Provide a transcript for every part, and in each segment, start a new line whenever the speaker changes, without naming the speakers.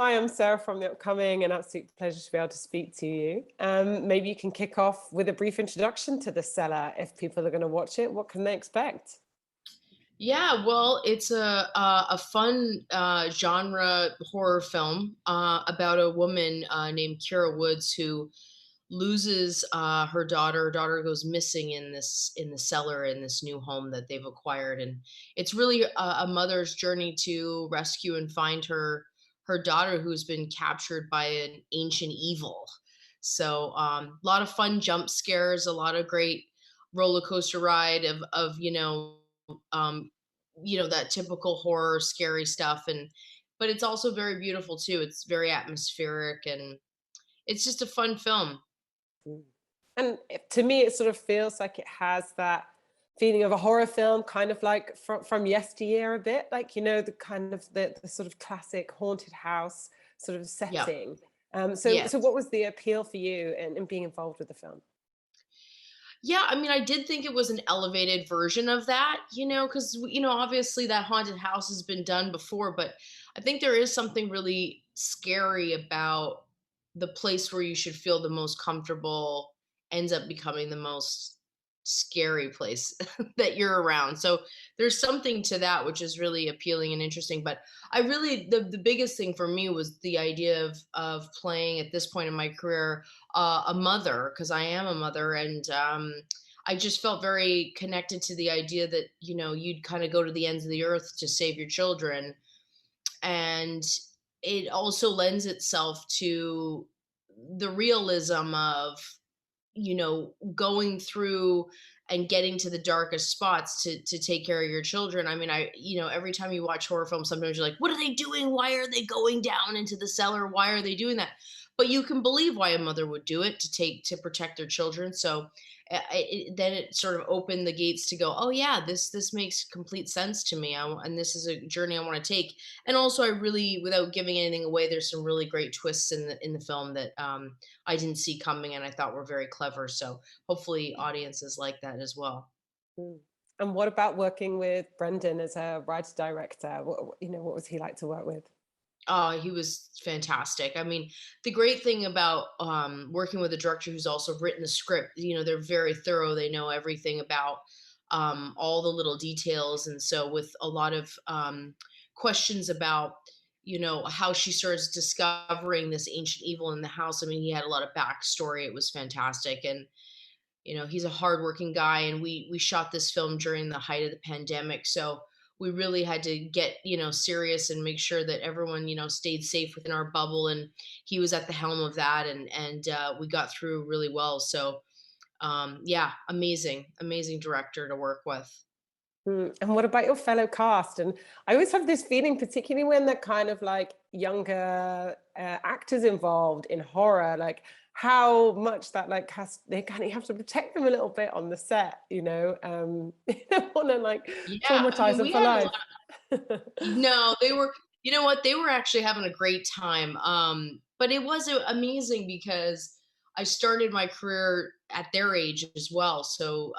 Hi, I'm Sarah from The Upcoming. An absolute pleasure to be able to speak to you. Maybe you can kick off with a brief introduction to The Cellar. If people are going to watch it, what can they expect?
Yeah, well, it's a fun genre horror film about a woman named Kira Woods who loses her daughter. Her daughter goes missing in the cellar in this new home that they've acquired, and it's really a mother's journey to rescue and find her daughter who's been captured by an ancient evil. So a lot of fun jump scares, a lot of great roller coaster ride of um, that typical horror, scary stuff, and but it's also very beautiful too. It's very atmospheric, and it's just a fun film.
Mm. And to me, it sort of feels like it has that feeling of a horror film, kind of like from yesteryear a bit, like, the kind of the sort of classic haunted house sort of
Yeah.
setting. So
Yes.
what was the appeal for you in being involved with the film?
Yeah, I mean, I did think it was an elevated version of that, because obviously that haunted house has been done before, but I think there is something really scary about the place where you should feel the most comfortable ends up becoming the most scary place that you're around. So there's something to that which is really appealing and interesting. But I really the biggest thing for me was the idea of playing at this point in my career a mother, because I am a mother, and I just felt very connected to the idea that you'd kind of go to the ends of the earth to save your children, and it also lends itself to the realism of going through and getting to the darkest spots to take care of your children. I mean, every time you watch horror films, sometimes you're like, what are they doing? Why are they going down into the cellar? Why are they doing that? But you can believe why a mother would do it to protect their children. So then it sort of opened the gates to go, oh yeah, this makes complete sense to me. And this is a journey I want to take. And also, I really, without giving anything away, there's some really great twists in the film that I didn't see coming and I thought were very clever. So hopefully audiences like that as well.
Mm. And what about working with Brendan as a writer director? What was he like to work with?
Oh, he was fantastic. I mean, the great thing about working with a director who's also written the script, they're very thorough. They know everything about all the little details. And so, with a lot of questions about, how she starts discovering this ancient evil in the house, I mean, he had a lot of backstory. It was fantastic. And he's a hardworking guy, and we shot this film during the height of the pandemic, so we really had to get serious and make sure that everyone stayed safe within our bubble, and he was at the helm of that, and we got through really well. So yeah, amazing director to work with.
And what about your fellow cast? And I always have this feeling, particularly when they're kind of like younger actors involved in horror, like how much that like has they kind of have to protect them a little bit on the set, you don't want to like
Yeah, I
traumatize
mean,
them
we
for
had a
life.
lot. No, they were, you know what, they were actually having a great time. But it was amazing because I started my career at their age as well. So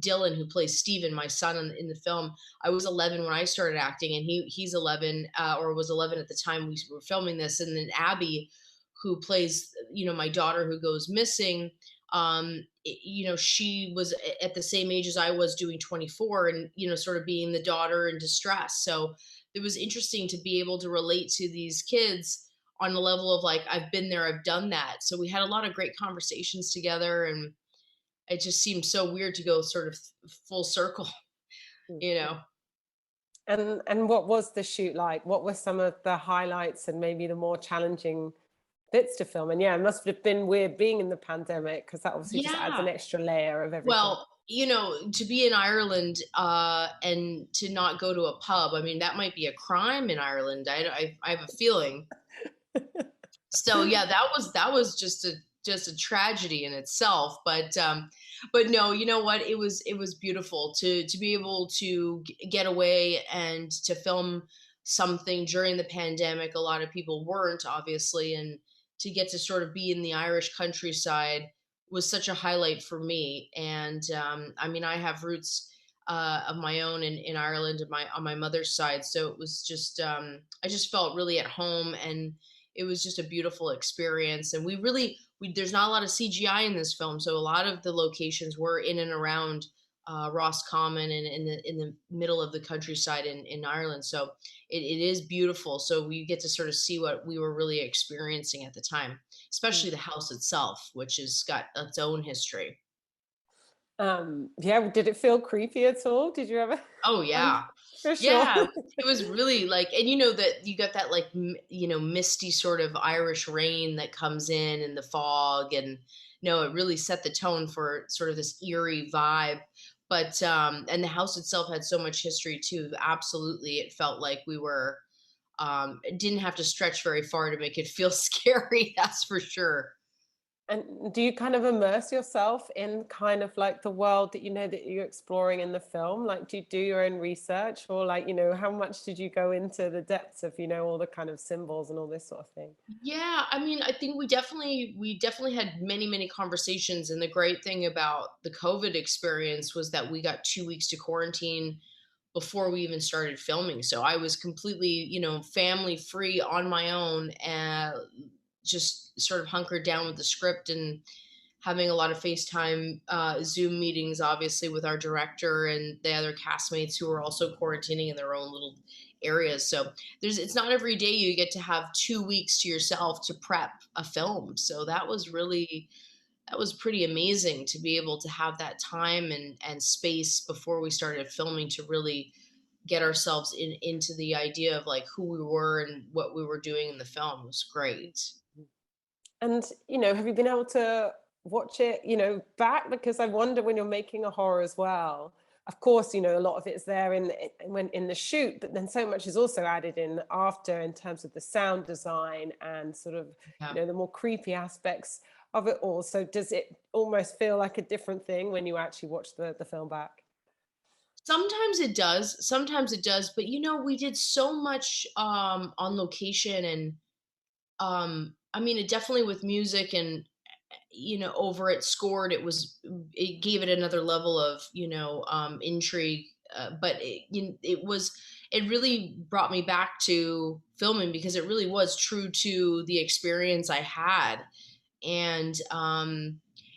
Dylan, who plays Steven, my son in the film, I was 11 when I started acting, and he's 11, or was 11 at the time we were filming this. And then Abby, who plays my daughter who goes missing, she was at the same age as I was, doing 24, and sort of being the daughter in distress. So it was interesting to be able to relate to these kids on the level of like, I've been there, I've done that. So we had a lot of great conversations together, and it just seemed so weird to go sort of full circle, you know?
And what was the shoot like? What were some of the highlights and maybe the more challenging bits to film? And yeah, it must have been weird being in the pandemic because that obviously just adds
Yeah.
an extra layer of everything.
Well, to be in Ireland and to not go to a pub, I mean, that might be a crime in Ireland. I have a feeling. So yeah, that was just a tragedy in itself. But no, you know what? It was beautiful to be able to get away and to film something during the pandemic. A lot of people weren't, obviously, and to get to sort of be in the Irish countryside was such a highlight for me. And I mean, I have roots of my own in Ireland, on my mother's side. So it was just I just felt really at home, and it was just a beautiful experience. And we there's not a lot of CGI in this film, so a lot of the locations were in and around Roscommon and in the middle of the countryside in Ireland. So it is beautiful. So we get to sort of see what we were really experiencing at the time, especially the house itself, which has got its own history.
Yeah, did it feel creepy at all? Did you ever
Oh,
find
yeah.
for sure.
Yeah, it was really, like, and you know that you got that, like, misty sort of Irish rain that comes in the fog, and, no, it really set the tone for sort of this eerie vibe, but, and the house itself had so much history too. Absolutely, it felt like we were, it didn't have to stretch very far to make it feel scary, that's for sure.
And do you kind of immerse yourself in kind of like the world that you know that you're exploring in the film? Like, do you do your own research, or like, how much did you go into the depths of, all the kind of symbols and all this sort of thing?
Yeah, I mean, I think we definitely had many conversations, and the great thing about the COVID experience was that we got 2 weeks to quarantine before we even started filming. So I was completely, family free on my own, and just sort of hunkered down with the script and having a lot of FaceTime, Zoom meetings, obviously, with our director and the other castmates who are also quarantining in their own little areas. So it's not every day you get to have 2 weeks to yourself to prep a film. So that was pretty amazing to be able to have that time and space before we started filming to really get ourselves into the idea of like who we were and what we were doing in the film. It was great.
And, have you been able to watch it, back? Because I wonder when you're making a horror as well, of course, a lot of it's there when in the shoot, but then so much is also added in after in terms of the sound design and sort of,
Yeah.
the more creepy aspects of it all. So does it almost feel like a different thing when you actually watch the film back?
Sometimes it does, but we did so much on location, and I mean, it definitely, with music and over it scored, it gave it another level of intrigue, but it really brought me back to filming because it really was true to the experience I had. And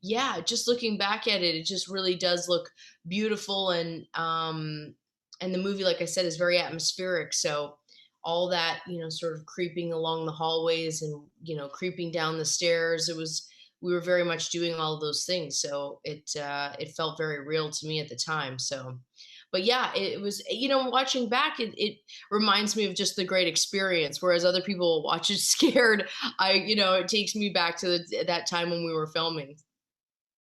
yeah, just looking back at it, it just really does look beautiful. And the movie, like I said, is very atmospheric. So all that, sort of creeping along the hallways and creeping down the stairs, we were very much doing all of those things. So it felt very real to me at the time. So but yeah, it was, watching back, it reminds me of just the great experience. Whereas other people watch it scared, it takes me back to that time when we were filming.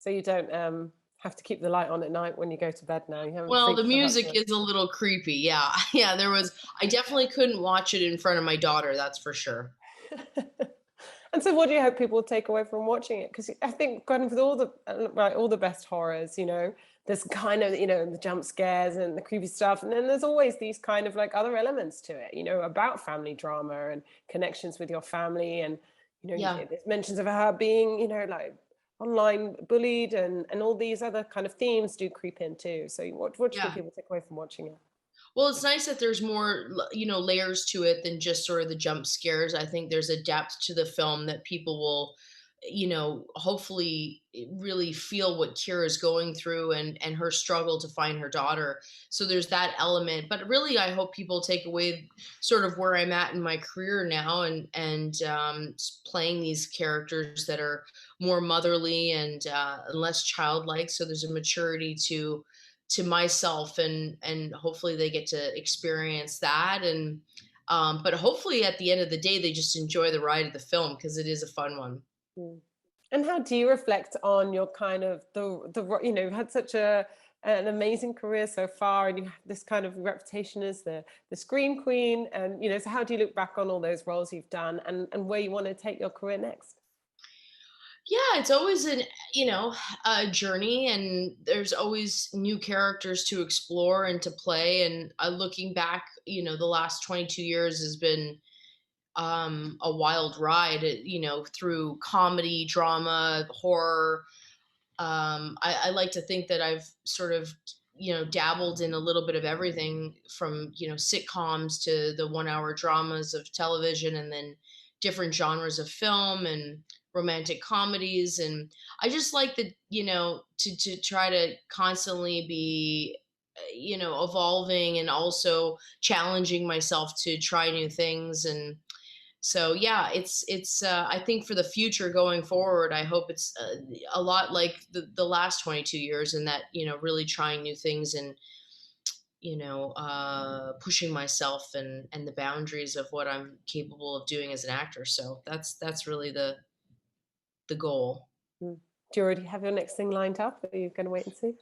So you don't have to keep the light on at night when you go to bed now. You haven't
Well, the
freaked yourself out
music
too
is a little creepy. Yeah. Yeah. I definitely couldn't watch it in front of my daughter. That's for sure.
much. And so, what do you hope people will take away from watching it? Because I think, kind of with all the right, all the best horrors, there's kind of the jump scares and the creepy stuff, and then there's always these kind of like other elements to it, about family drama and connections with your family, and
Yeah.
there's mentions of her being, like online bullied, and all these other kind of themes do creep in too. So, what do you think
Yeah.
people take away from watching it?
Well, it's nice that there's more, layers to it than just sort of the jump scares. I think there's a depth to the film that people will, hopefully really feel what Kira is going through, and her struggle to find her daughter. So there's that element. But really, I hope people take away sort of where I'm at in my career now, and playing these characters that are more motherly and less childlike. So there's a maturity to myself, and hopefully they get to experience that. And but hopefully at the end of the day they just enjoy the ride of the film, because it is a fun one.
Mm. And how do you reflect on your kind of you've had such an amazing career so far, and you have this kind of reputation as the scream queen, and so how do you look back on all those roles you've done, and where you want to take your career next?
Yeah, it's always a journey, and there's always new characters to explore and to play. And looking back, the last 22 years has been a wild ride, through comedy, drama, horror. I like to think that I've sort of dabbled in a little bit of everything from, sitcoms to the 1 hour dramas of television, and then different genres of film and romantic comedies. And I just like that, to try to constantly be, evolving and also challenging myself to try new things. And so yeah, it's I think for the future going forward, I hope it's a lot like the last 22 years, and that, really trying new things, and pushing myself and the boundaries of what I'm capable of doing as an actor. So that's really the goal.
Mm. Do you already have your next thing lined up, or are you going to wait and see?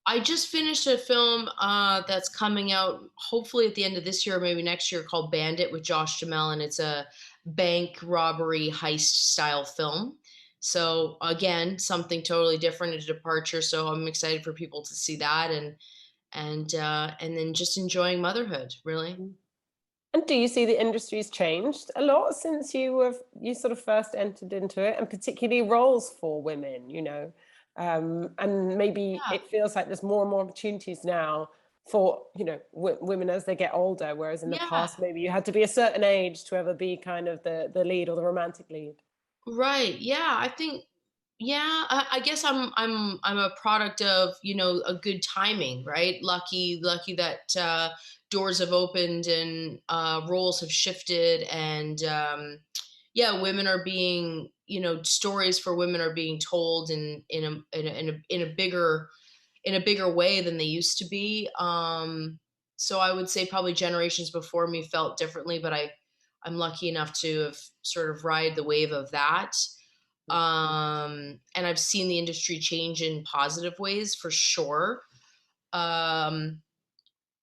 I just finished a film that's coming out hopefully at the end of this year, or maybe next year, called Bandit with Josh Jamel, and it's a bank robbery heist style film. So again, something totally different, a departure. So I'm excited for people to see that, and then just enjoying motherhood, really.
Mm. And do you see the industry's changed a lot since you sort of first entered into it, and particularly roles for women, and maybe
Yeah,
it feels like there's more and more opportunities now for, women as they get older, whereas in the
yeah.
past maybe you had to be a certain age to ever be kind of the lead or the romantic lead.
Right. Yeah, I think yeah, I guess I'm a product of, a good timing, right? Lucky that doors have opened, and roles have shifted, and yeah, women are being, stories for women are being told in a bigger way than they used to be. So I would say probably generations before me felt differently, but I'm lucky enough to have sort of ride the wave of that. And I've seen the industry change in positive ways for sure. Um,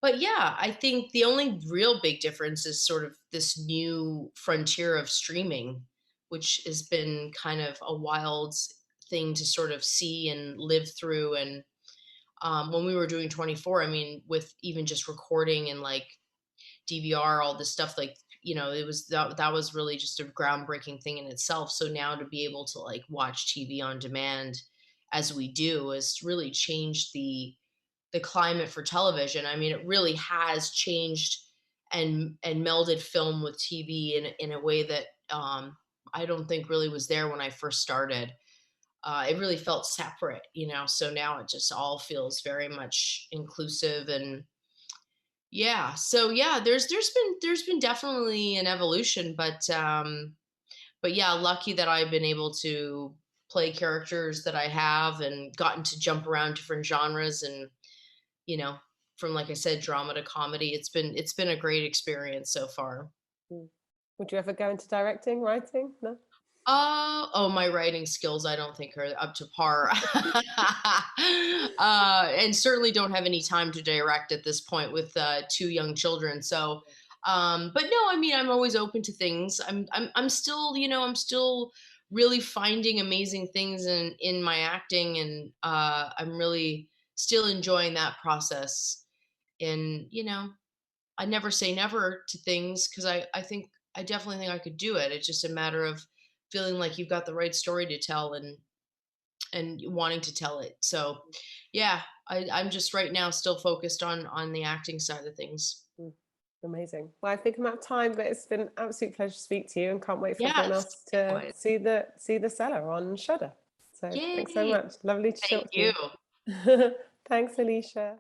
but yeah, I think the only real big difference is sort of this new frontier of streaming, which has been kind of a wild thing to sort of see and live through. And when we were doing 24, I mean, with even just recording and like DVR, all this stuff, like, that was really just a groundbreaking thing in itself. So now to be able to like watch TV on demand as we do has really changed the climate for television. I mean, it really has changed and melded film with TV in a way that I don't think really was there when I first started. It really felt separate, so now it just all feels very much inclusive. And yeah, so yeah, there's been definitely an evolution, but yeah, lucky that I've been able to play characters that I have, and gotten to jump around different genres, and you know from, like I said, drama to comedy. It's been a great experience so far.
Mm. Would you ever go into directing, writing? No?
Oh, my writing skills, I don't think, are up to par. And certainly don't have any time to direct at this point with two young children. So, but no, I mean, I'm always open to things. I'm still, I'm still really finding amazing things in my acting, and I'm really still enjoying that process. And I never say never to things, because I definitely think I could do it. It's just a matter of feeling like you've got the right story to tell, and wanting to tell it. So yeah, I'm just right now still focused on the acting side of things.
Mm. Amazing. Well, I think I'm out of time, but it's been an absolute pleasure to speak to you, and can't wait for everyone
Yes,
else to
likewise.
see the Cellar on Shudder. So thanks so
Yay.
much. Lovely to
Thank
talk to
you.
you. Thanks, Alicia.